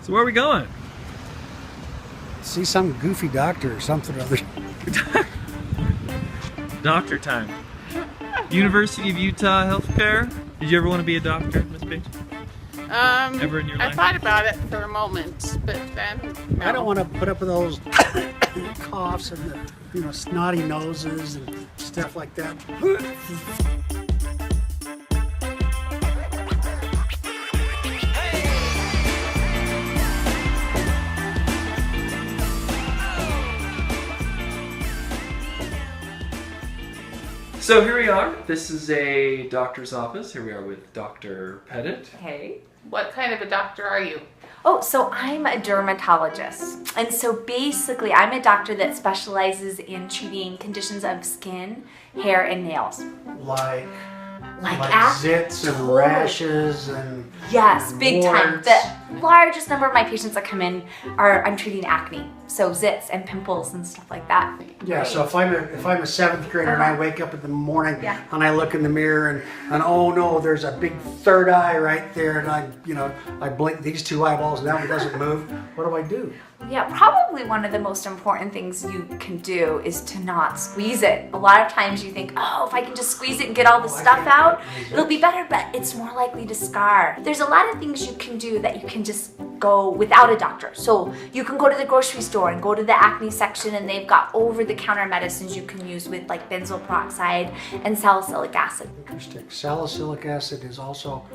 So where are we going? See some goofy doctor or something or other. Doctor time. University of Utah Healthcare. Did you ever want to be a doctor, Miss Page? Ever in your life? I thought about it for a moment, but then no. I don't want to put up with all those coughs and the snotty noses and stuff like that. So here we are. This is a doctor's office. Here we are with Dr. Pettit. Hey. What kind of a doctor are you? Oh, so I'm a dermatologist. And so basically I'm a doctor that specializes in treating conditions of skin, hair, and nails. Like acne. zits and rashes and Yes, big time. warts. The largest number of my patients that come in I'm treating acne. So zits and pimples and stuff like that. Yeah, so if I'm a seventh grader and I wake up in the morning Yeah. and I look in the mirror and oh no, there's a big third eye right there, and I blink these two eyeballs and that one doesn't move. What do I do? Yeah, probably one of the most important things you can do is to not squeeze it. A lot of times you think, oh, if I can just squeeze it and get all the stuff out, it'll be better, but it's more likely to scar. There's a lot of things you can do that you can just go without a doctor. So you can go to the grocery store and go to the acne section, and they've got over-the-counter medicines you can use with like benzoyl peroxide and salicylic acid. Interesting. Salicylic acid is also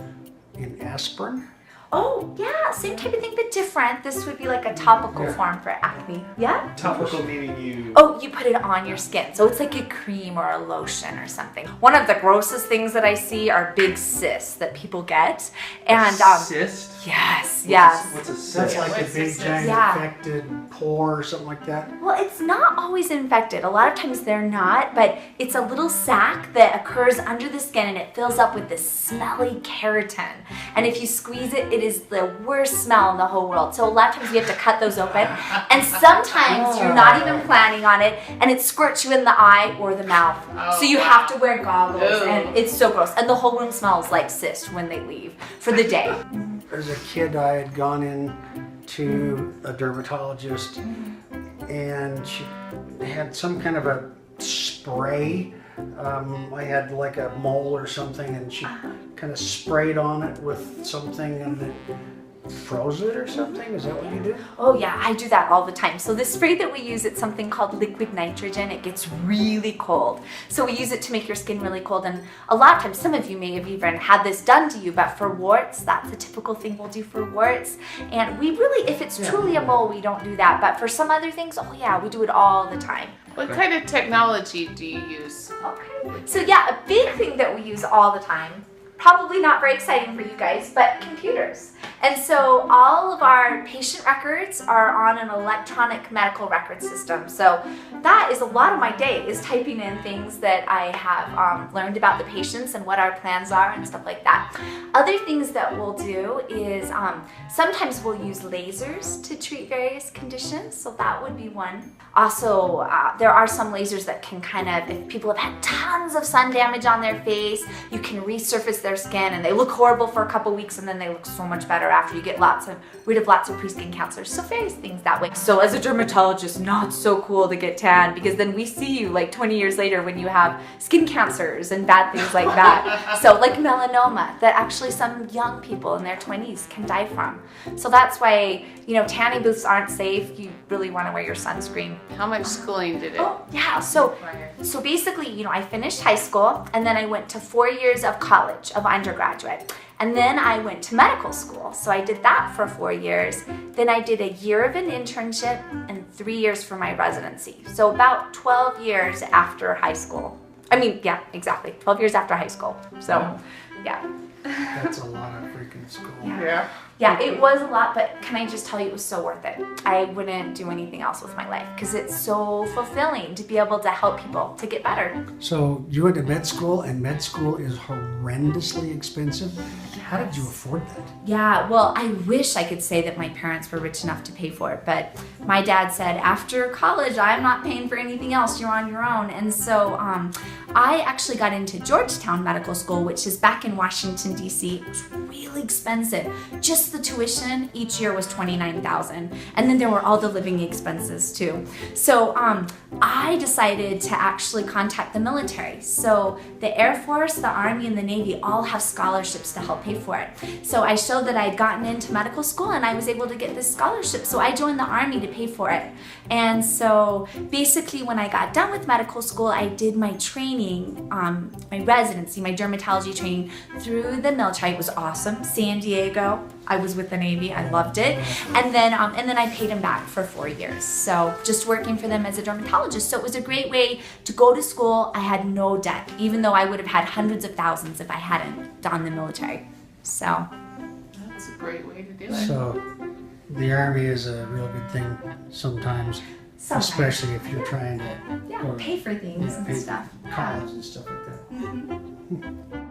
in aspirin. Oh, yeah, same type of thing, but different. This would be like a topical form for acne. Yeah? Topical meaning you... Oh, you put it on your skin. So it's like a cream or a lotion or something. One of the grossest things that I see are big cysts that people get. And cyst? Yes, What's yes. What's a cyst? That's like What's a big this? giant Yeah. infected pore or something like that. Well, it's not always infected. A lot of times they're not, but it's a little sac that occurs under the skin and it fills up with this smelly keratin. And if you squeeze it, it is the worst smell in the whole world. So a lot of times you have to cut those open. And sometimes you're not even planning on it and it squirts you in the eye or the mouth. Oh, so you wow. have to wear goggles Ew. and it's so gross. And the whole room smells like cyst when they leave for the day. As a kid, I had gone in to a dermatologist and she had some kind of a spray. I had like a mole or something and she kind of sprayed on it with something and it froze it or something. Is that what you do? Oh yeah, I do that all the time. So the spray that we use, it's something called liquid nitrogen. It gets really cold. So we use it to make your skin really cold. And a lot of times, some of you may have even had this done to you, but for warts, that's a typical thing we'll do for warts. And we really, if it's truly a mole, we don't do that. But for some other things, oh yeah, we do it all the time. What kind of technology do you use? Okay. So yeah, a big thing that we use all the time, probably not very exciting for you guys, but computers. And so all of our patient records are on an electronic medical record system. So that is a lot of my day, is typing in things that I have learned about the patients and what our plans are and stuff like that. Other things that we'll do is sometimes we'll use lasers to treat various conditions. So that would be one. Also, there are some lasers that can kind of, if people have had tons of sun damage on their face, you can resurface their skin and they look horrible for a couple weeks and then they look so much better after you get rid of lots of pre-skin cancers. So various things that way. So as a dermatologist, not so cool to get tan because then we see you like 20 years later when you have skin cancers and bad things like that. So like melanoma that actually some young people in their 20s can die from. So that's why, tanning booths aren't safe. You really want to wear your sunscreen. How much schooling did it Oh, yeah. So basically, I finished high school and then I went to 4 years of college, of undergraduate. And then I went to medical school. So I did that for 4 years. Then I did a year of an internship and 3 years for my residency. So about 12 years after high school. I mean, yeah, exactly. 12 years after high school. So, yeah. That's a lot of freaking school. Yeah. Yeah, it was a lot, but can I just tell you it was so worth it. I wouldn't do anything else with my life because it's so fulfilling to be able to help people to get better. So you went to med school and med school is horrendously expensive? how did you afford that? Yeah, well, I wish I could say that my parents were rich enough to pay for it, but my dad said, after college, I'm not paying for anything else, you're on your own. And so I actually got into Georgetown Medical School, which is back in Washington, D.C. It was really expensive. Just the tuition each year was $29,000. And then there were all the living expenses too. So I decided to actually contact the military. So the Air Force, the Army, and the Navy all have scholarships to help pay for it. So I showed that I'd gotten into medical school and I was able to get this scholarship. So I joined the Army to pay for it. And so basically when I got done with medical school, I did my training, my residency, my dermatology training through the military. It was awesome. San Diego, I was with the Navy, I loved it. And then I paid them back for 4 years. So just working for them as a dermatologist. So it was a great way to go to school. I had no debt, even though I would have had hundreds of thousands if I hadn't done the military. So That's a great way to do it. So the Army is a real good thing sometimes, especially if you're trying to pay for things and pay stuff. college and stuff like that. Mhm.